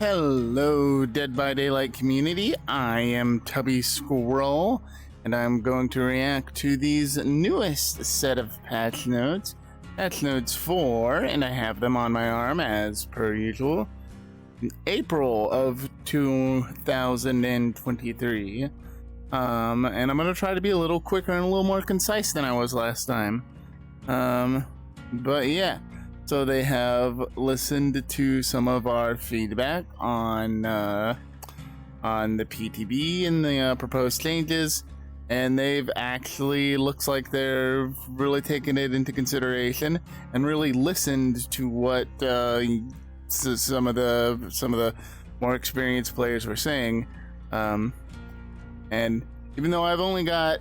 Hello, Dead by Daylight community. I am Tubby Squirrel, and I'm going to react to these newest set of patch notes. Patch notes 4, and I have them on my arm as per usual. April of 2023. And I'm going to try to be a little quicker and a little more concise than I was last time. But yeah. So they have listened to some of our feedback on the PTB and the proposed changes, and they've actually looks like they're really taking it into consideration and really listened to what some of the more experienced players were saying. And even though I've only got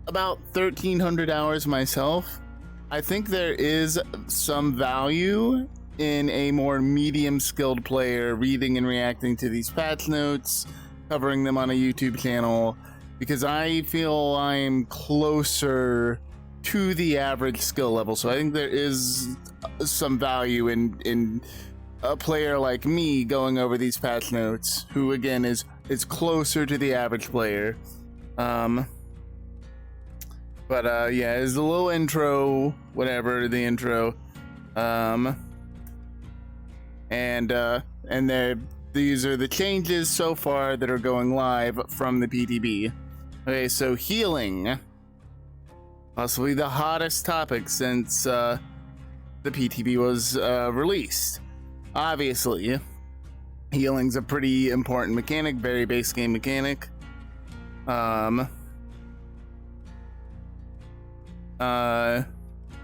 about 1,300 hours myself, I think there is some value in a more medium skilled player reading and reacting to these patch notes, covering them on a YouTube channel, because I feel I'm closer to the average skill level. So I think there is some value in a player like me going over these patch notes, who again is closer to the average player. But yeah, it's a little intro, whatever the intro, and these are the changes so far that are going live from the PTB. Okay, so healing, possibly the hottest topic since the PTB was released. Obviously, healing's a pretty important mechanic, very base game mechanic.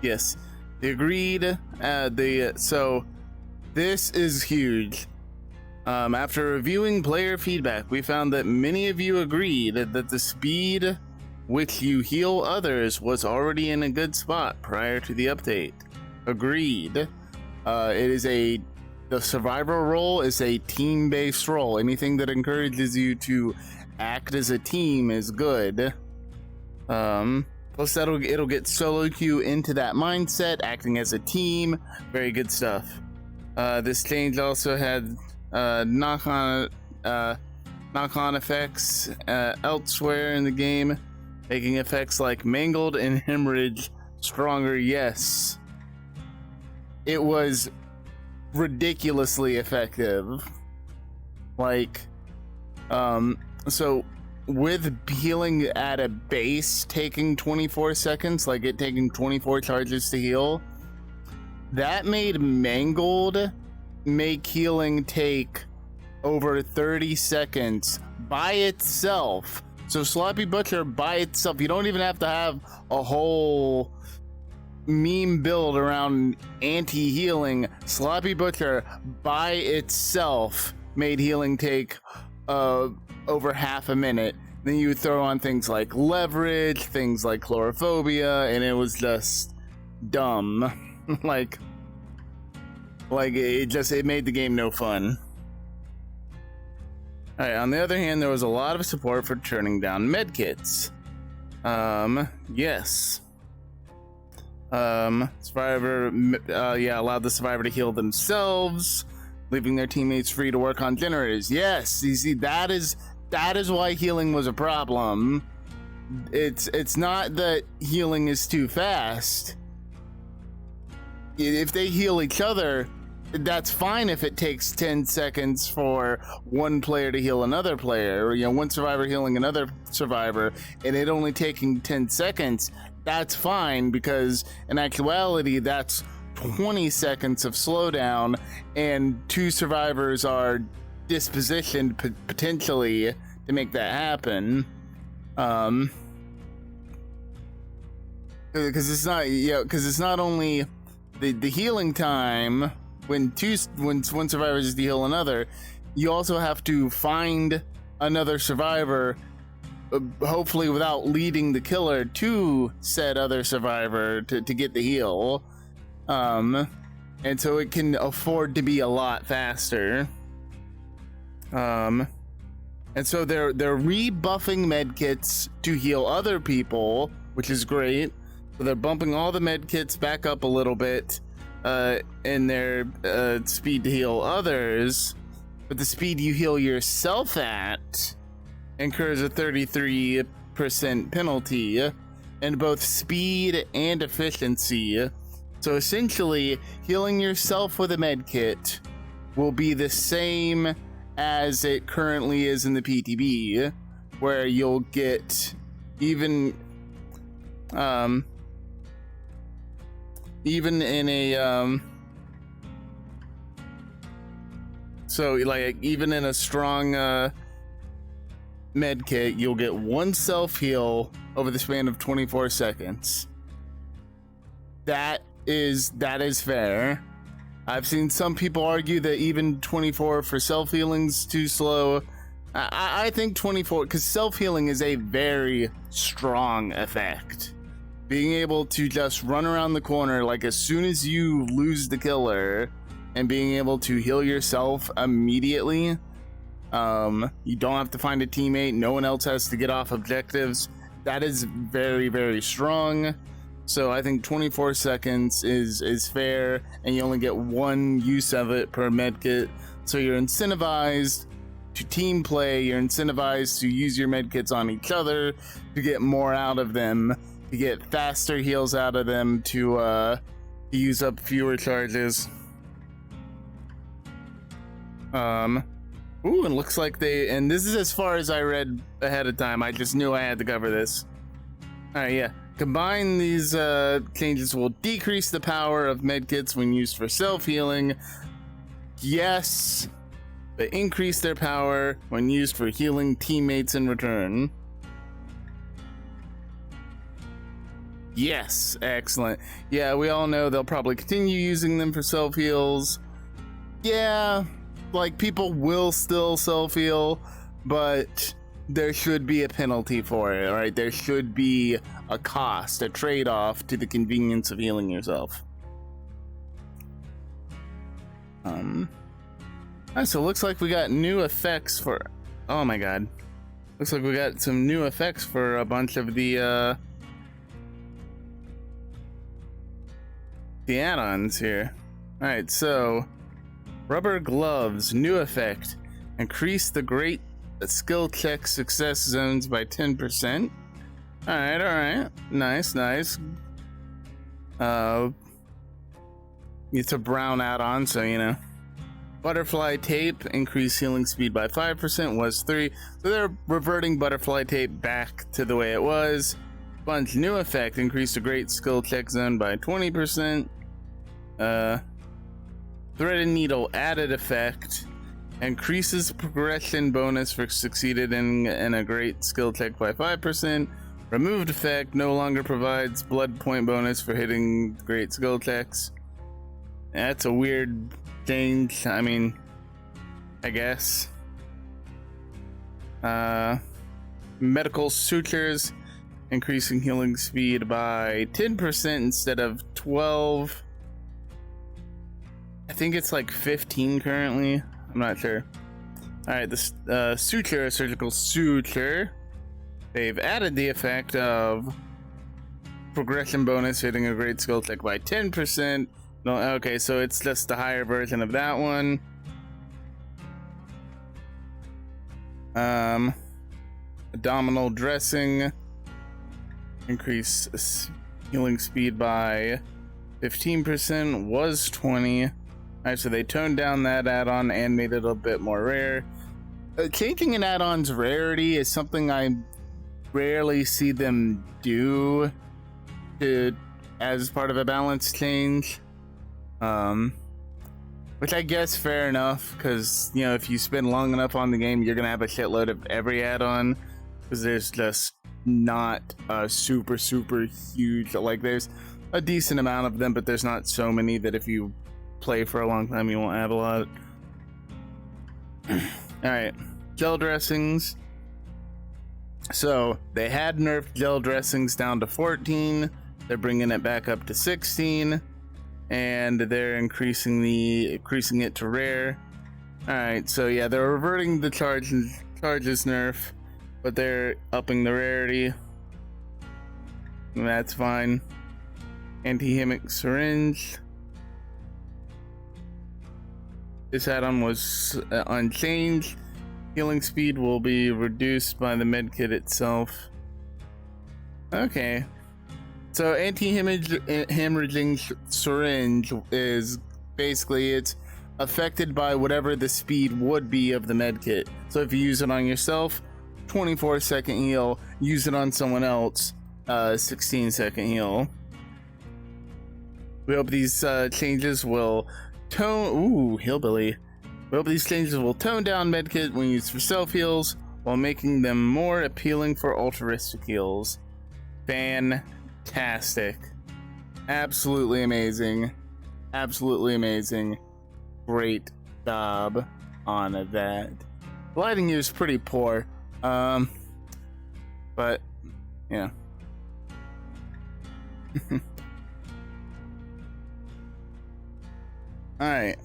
Yes, they agreed. So this is huge. After reviewing player feedback, we found that many of you agreed that the speed which you heal others was already in a good spot prior to the update. Agreed. The survivor role is a team-based role. Anything that encourages you to act as a team is good. Plus, it'll get solo queue into that mindset, acting as a team. Very good stuff. This change also had knock-on effects elsewhere in the game, making effects like mangled and hemorrhage stronger. Yes, it was ridiculously effective. So with healing at a base taking 24 seconds, like it taking 24 charges to heal, that made mangled make healing take over 30 seconds by itself. So Sloppy Butcher by itself, you don't even have to have a whole meme build around anti-healing. Sloppy Butcher by itself made healing take over half a minute. Then you throw on things like leverage, things like chlorophobia, and it was just dumb. like it made the game no fun. Alright, on the other hand, there was a lot of support for turning down medkits. Yes. Survivor, allowed the survivor to heal themselves, leaving their teammates free to work on generators. Yes, you see, that is why healing was a problem. It's not that healing is too fast. If they heal each other, that's fine if it takes 10 seconds for one player to heal another player, or one survivor healing another survivor, and it only taking 10 seconds. That's fine, because in actuality, that's 20 seconds of slowdown, and two survivors are dispositioned potentially to make that happen. Because it's not only the healing time when one survivor is to heal another, you also have to find another survivor, hopefully without leading the killer to said other survivor to get the heal. And so it can afford to be a lot faster. And so they're rebuffing medkits to heal other people, which is great. So they're bumping all the medkits back up a little bit in their speed to heal others. but the speed you heal yourself at incurs a 33% penalty in both speed and efficiency. So essentially, healing yourself with a med kit will be the same as it currently is in the PTB, where you'll get even in a so like even in a strong med kit, you'll get one self heal over the span of 24 seconds. That is fair. I've seen some people argue that even 24 for self healing's too slow. I think 24, because self healing is a very strong effect. Being able to just run around the corner, like as soon as you lose the killer, and being able to heal yourself immediately. You don't have to find a teammate. No one else has to get off objectives. That is very, very strong. So I think 24 seconds is fair, and you only get one use of it per medkit. So you're incentivized to team play. You're incentivized to use your medkits on each other to get more out of them, to get faster heals out of them, to use up fewer charges. Ooh, and looks like and this is as far as I read ahead of time. I just knew I had to cover this. Alright, yeah. Combine these changes will decrease the power of medkits when used for self-healing. Yes, but increase their power when used for healing teammates in return. Yes, excellent. Yeah, we all know they'll probably continue using them for self-heals. Yeah, like people will still self-heal, but there should be a penalty for it, right? There should be a cost, a trade-off to the convenience of healing yourself. So it looks like we got new effects for, oh my god. Looks like we got some new effects for a bunch of the add-ons here. Alright, so rubber gloves, new effect. Increase the great skill check success zones by 10%. Alright. Nice. It's a brown add-on, so you know. Butterfly tape, increase healing speed by 5%, was 3. So they're reverting butterfly tape back to the way it was. Sponge new effect, increase the great skill check zone by 20%. Threaded needle added effect, increases progression bonus for succeeded in a great skill check by 5%. Removed effect, no longer provides blood point bonus for hitting great skill checks. That's a weird change, I mean, I guess. Medical sutures, increasing healing speed by 10% instead of 12. I think it's like 15 currently. I'm not sure. Alright, this suture, surgical suture. They've added the effect of progression bonus hitting a great skill check by 10%. No, okay, so it's just the higher version of that one. Abdominal dressing. Increase healing speed by 15%, was 20. Alright, so they toned down that add-on and made it a bit more rare. Changing an add-on's rarity is something I rarely see them do as part of a balance change. Which I guess fair enough, because you know, if you spend long enough on the game, you're gonna have a shitload of every add-on, because there's just not a super huge, like there's a decent amount of them, but there's not so many that if you play for a long time you won't have a lot. Alright, gel dressings. So they had nerfed gel dressings down to 14, they're bringing it back up to 16, and they're increasing it to rare. Alright, so yeah, they're reverting the charges nerf, but they're upping the rarity. That's fine. Anti-hemic syringe. This add-on was unchanged. Healing speed will be reduced by the medkit itself. Okay. So anti-hemorrhaging syringe is basically it's affected by whatever the speed would be of the medkit. So if you use it on yourself, 24-second heal. Use it on someone else, 16-second heal. We hope these changes will hillbilly. We hope these changes will tone down medkit when used for self heals while making them more appealing for altruistic heals. Fantastic. Absolutely amazing. Absolutely amazing. Great job on that. The lighting here is pretty poor. But yeah. Alright.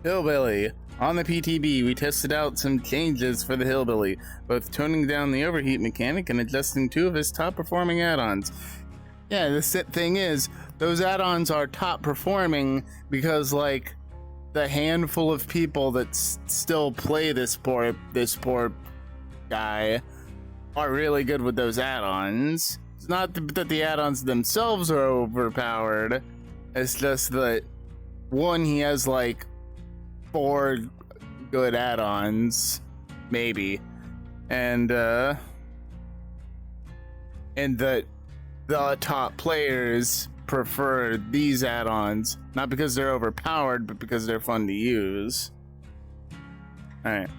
Hillbilly. On the PTB, we tested out some changes for the Hillbilly, both toning down the overheat mechanic and adjusting 2 of his top performing add-ons. Yeah, the thing is, those add-ons are top performing because, like, the handful of people that still play this poor guy are really good with those add-ons. It's not that the add-ons themselves are overpowered, it's just that, one, he has, like, 4 good add-ons, maybe, and that the top players prefer these add-ons, not because they're overpowered, but because they're fun to use. Alright.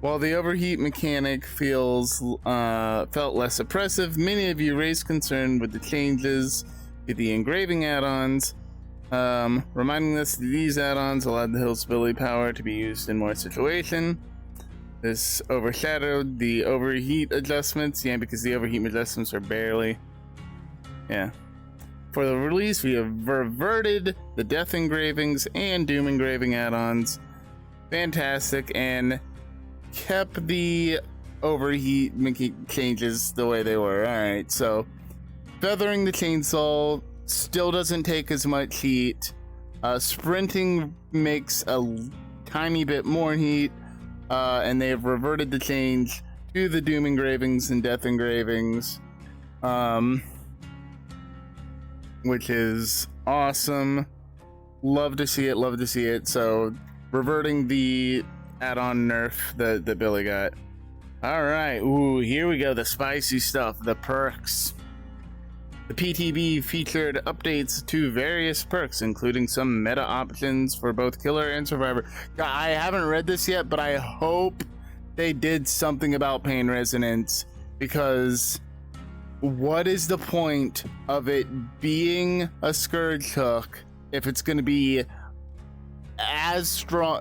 While the overheat mechanic felt less oppressive, many of you raised concern with the changes to the engraving add-ons, reminding us that these add-ons allowed the Hillbilly power to be used in more situations. This overshadowed the overheat adjustments, because the overheat adjustments are barely. For the release, we have reverted the Death Engravings and Doom Engraving add-ons. Fantastic, and kept the overheat changes the way they were. Alright, so feathering the chainsaw still doesn't take as much heat. Sprinting makes a tiny bit more heat. And they have reverted the change to the Doom Engravings and Death Engravings, which is awesome. Love to see it. So reverting the add-on nerf that Billy got. Alright, here we go, the spicy stuff, the perks. The PTB featured updates to various perks, including some meta options for both Killer and Survivor. I haven't read this yet, but I hope they did something about pain resonance, because what is the point of it being a Scourge hook if it's going to be as strong,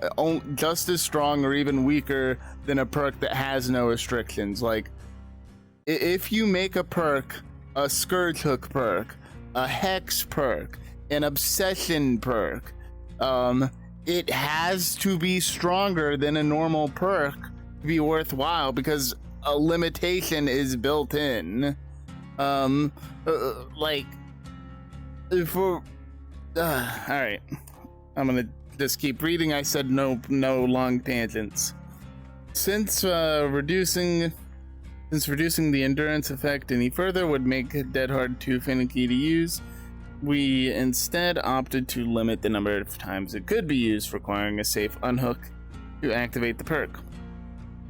just as strong, or even weaker than a perk that has no restrictions? Like, if you make a perk a Scourge hook perk, a Hex perk, an Obsession perk, it has to be stronger than a normal perk to be worthwhile, because a limitation is built in. Alright, I'm gonna just keep reading. I said no long tangents. Since reducing the endurance effect any further would make Dead Hard too finicky to use, we instead opted to limit the number of times it could be used, requiring a safe unhook to activate the perk.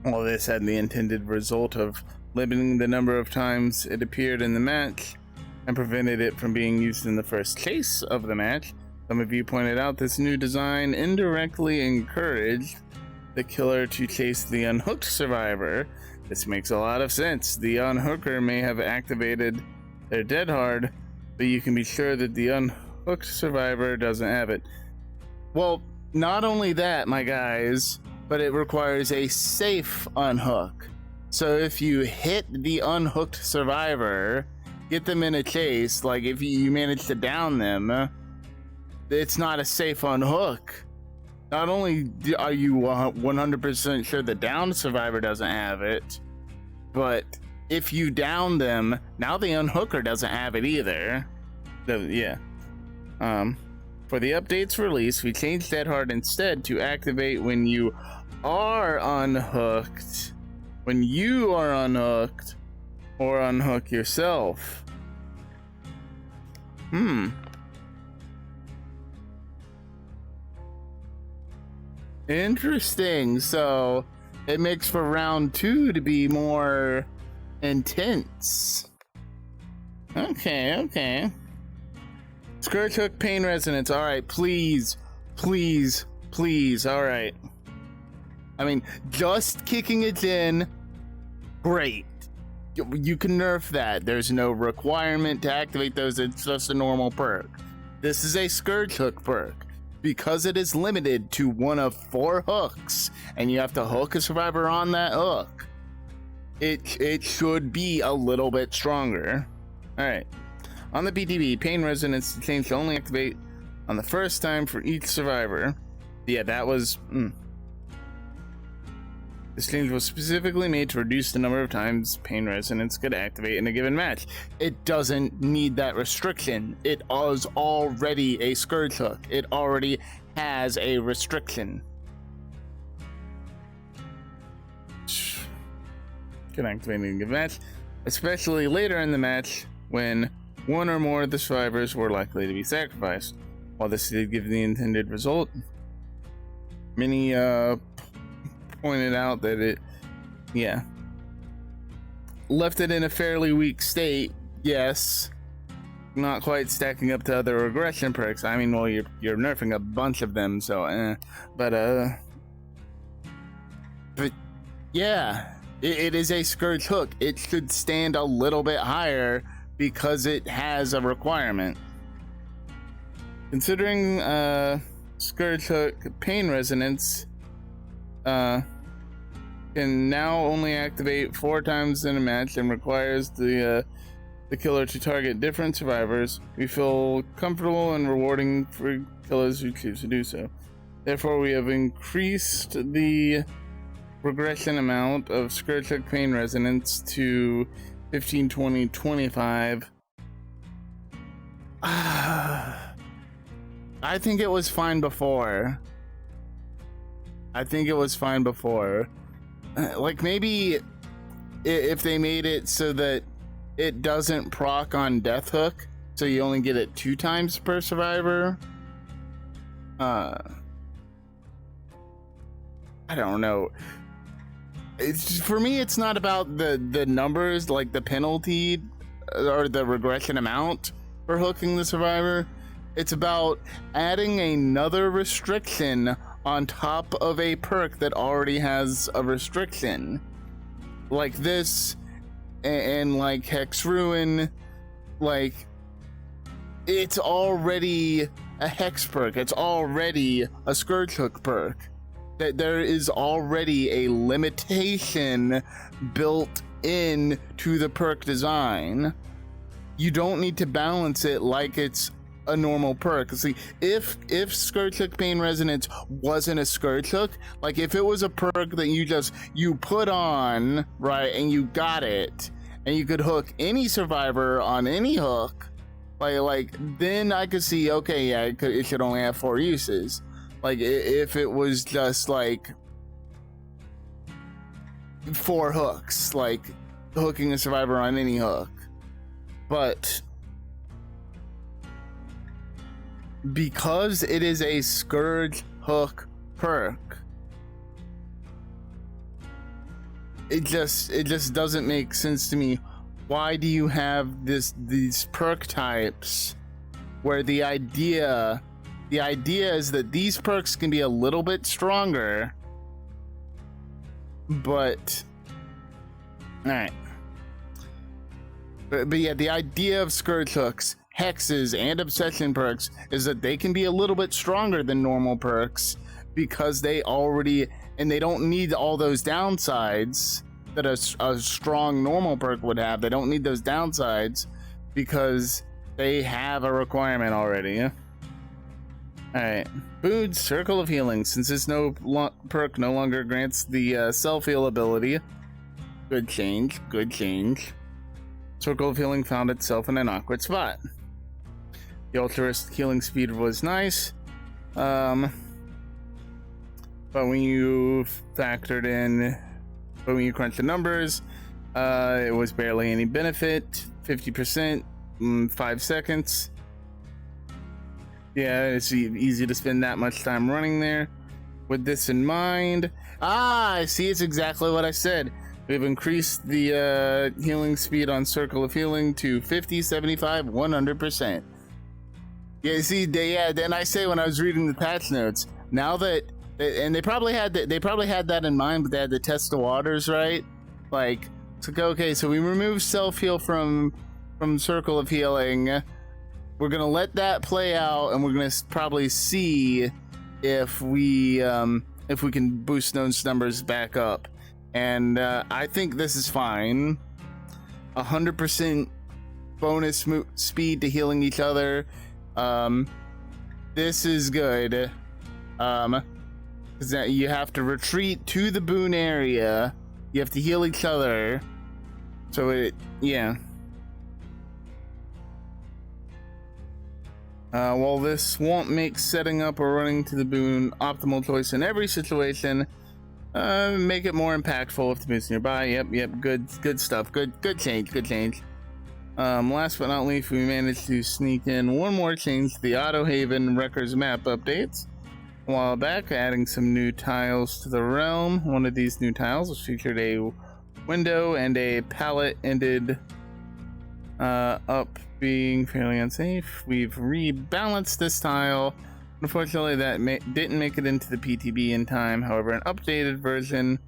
While this had the intended result of limiting the number of times it appeared in the match and prevented it from being used in the first chase of the match, some of you pointed out this new design indirectly encouraged the killer to chase the unhooked survivor. This makes a lot of sense. The unhooker may have activated their Dead Hard, but you can be sure that the unhooked survivor doesn't have it. Well, not only that, my guys, but it requires a safe unhook. So if you hit the unhooked survivor, get them in a chase, like if you manage to down them, it's not a safe unhook. Not only are you 100% sure the downed survivor doesn't have it, but if you down them, now the unhooker doesn't have it either. So, yeah. For For the update's release, we changed Dead Hard instead to activate when you are unhooked. When you are unhooked, or unhook yourself. Interesting. So it makes for round 2 to be more intense. Okay. Scourge hook, pain resonance. All right, please. All right. I mean, just kicking it in, great. You can nerf that. There's no requirement to activate those. It's just a normal perk. This is a Scourge hook perk. Because it is limited to one of 4 hooks, and you have to hook a survivor on that hook, it should be a little bit stronger. All right. On the BTB, pain resonance change to only activate on the first time for each survivor. Yeah, that was... This change was specifically made to reduce the number of times pain resonance could activate in a given match. It doesn't need that restriction. It is already a Scourge hook. It already has a restriction. Can activate in a given match, especially later in the match when one or more of the survivors were likely to be sacrificed. While this did give the intended result, many pointed out that it left it in a fairly weak state. Yes, not quite stacking up to other regression perks. I mean, well, you're nerfing a bunch of them, so but yeah, it is a Scourge hook. It should stand a little bit higher because it has a requirement. Considering Scourge hook pain resonance can now only activate 4 times in a match and requires the killer to target different survivors, we feel comfortable and rewarding for killers who choose to do so. Therefore, we have increased the regression amount of Scourge hook pain resonance to 15, 20, 25. I think it was fine before. Like, maybe if they made it so that it doesn't proc on Death Hook, so you only get it 2 times per survivor. I don't know. For me, it's not about the numbers, like the penalty or the regression amount for hooking the survivor. It's about adding another restriction on top of a perk that already has a restriction, like this and like Hex Ruin. Like, it's already a Hex perk, it's already a Scourge hook perk. That there is already a limitation built in to the perk design. You don't need to balance it like it's a normal perk. See, if Scourge hook pain resonance wasn't a Scourge hook, like if it was a perk that you put on, right, and you got it, and you could hook any survivor on any hook, like then I could see, okay, yeah, it should only have 4 uses. Like, if it was just like 4 hooks, like hooking a survivor on any hook. But because it is a Scourge hook perk, it just doesn't make sense to me. Why do you have these perk types where the idea is that these perks can be a little bit stronger, but all right. But yeah, the idea of Scourge hooks, hexes, and obsession perks is that they can be a little bit stronger than normal perks because they don't need all those downsides that a strong normal perk would have. They don't need those downsides because they have a requirement already. Yeah? Alright. Food, Circle of Healing. Since this perk no longer grants the self-heal ability. Good change. Circle of Healing found itself in an awkward spot. The altruist healing speed was nice. But when you factored in, but when you crunch the numbers, it was barely any benefit. 50%, 5 seconds. Yeah, it's easy to spend that much time running there. With this in mind, I see, it's exactly what I said. We've increased the healing speed on Circle of Healing to 50, 75, 100%. Yeah, see, then I say when I was reading the patch notes, now that, and they probably had that in mind, but they had to test the waters, right? Like, it's like, okay, so we removed self-heal from Circle of Healing. We're gonna let that play out, and we're gonna probably see if we can boost those numbers back up. And I think this is fine. 100% bonus speed to healing each other. This is good. Because you have to retreat to the boon area. You have to heal each other. So yeah. While this won't make setting up or running to the boon optimal choice in every situation, make it more impactful if the boon's nearby. Yep, good stuff. Good change. Last but not least, we managed to sneak in one more change to the Auto Haven Wreckers map updates a while back, adding some new tiles to the realm. One of these new tiles was featured a window and a pallet ended up being fairly unsafe. We've rebalanced this tile. Unfortunately, that didn't make it into the PTB in time. However, an updated version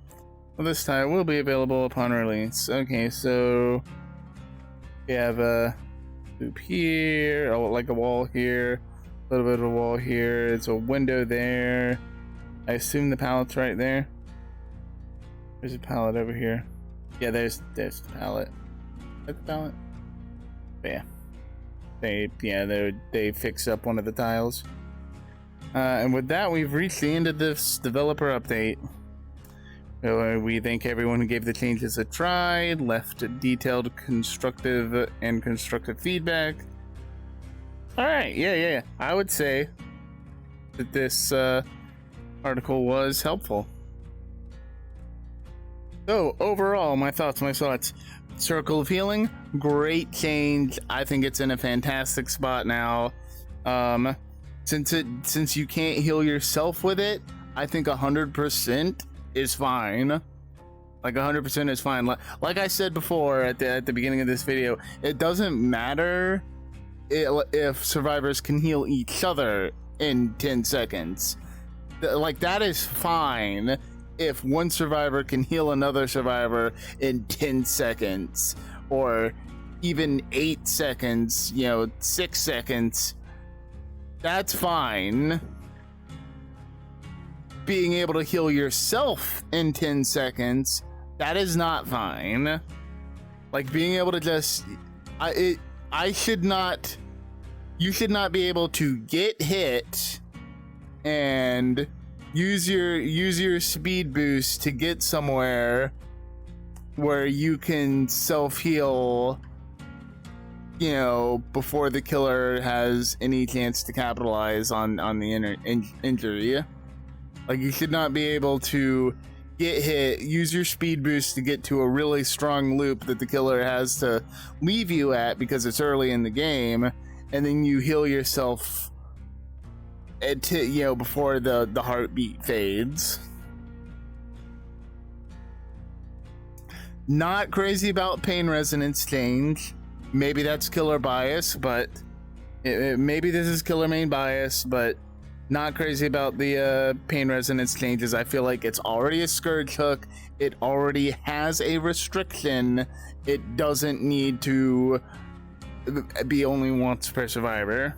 of this tile will be available upon release. Okay, so we have a loop here, like a wall here, a little bit of a wall here. It's a window there. I assume the pallet's right there. There's a pallet over here. Yeah, there's the pallet. Is that the pallet? But yeah. They fixed up one of the tiles. And with that, we've reached the end of this developer update. We thank everyone who gave the changes a try, left detailed constructive feedback. Alright, yeah. I would say that this article was helpful. So, overall, my thoughts. Circle of Healing, great change. I think it's in a fantastic spot now. Since you can't heal yourself with it, I think 100% is fine. Like 100% is fine. Like I said before at the beginning of this video, it doesn't matter if survivors can heal each other in 10 seconds. Like, that is fine if one survivor can heal another survivor in 10 seconds, or even 8 seconds, 6 seconds. That's fine. Being able to heal yourself in 10 seconds, that is not fine. Like, being able to just, you should not be able to get hit and use your speed boost to get somewhere where you can self-heal, before the killer has any chance to capitalize on the injury. Like, you should not be able to get hit, use your speed boost to get to a really strong loop that the killer has to leave you at because it's early in the game, and then you heal yourself before the heartbeat fades. Not crazy about pain resonance change. Maybe that's killer bias, but maybe this is killer main bias, but not crazy about the pain resonance changes. I feel like it's already a scourge hook. It already has a restriction. It doesn't need to be only once per survivor.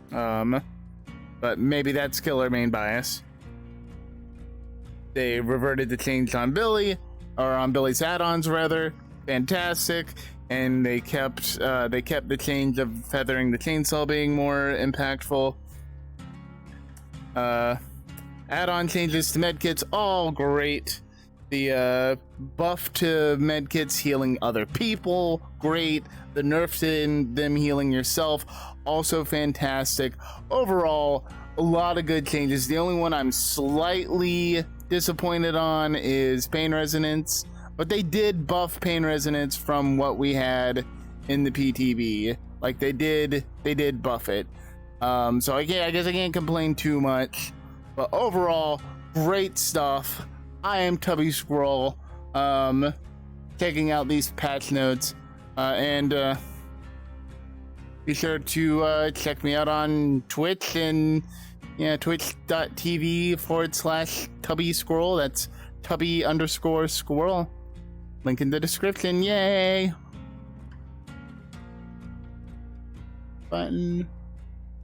But maybe that's killer main bias. They reverted the change on Billy, or on Billy's add-ons rather. Fantastic. And they kept the change of feathering the chainsaw being more impactful. Add-on changes to medkits, all great. The buff to medkits healing other people, great. The nerfs in them healing yourself, also fantastic. Overall, a lot of good changes. The only one I'm slightly disappointed on is pain resonance, but they did buff pain resonance from what we had in the PTB. Like they did buff it. So I guess I can't complain too much. But overall, great stuff. I am Tubby Squirrel, checking out these patch notes, and be sure to check me out on Twitch and twitch.tv/Tubby Squirrel. That's Tubby_Squirrel. Link in the description. Yay! Button.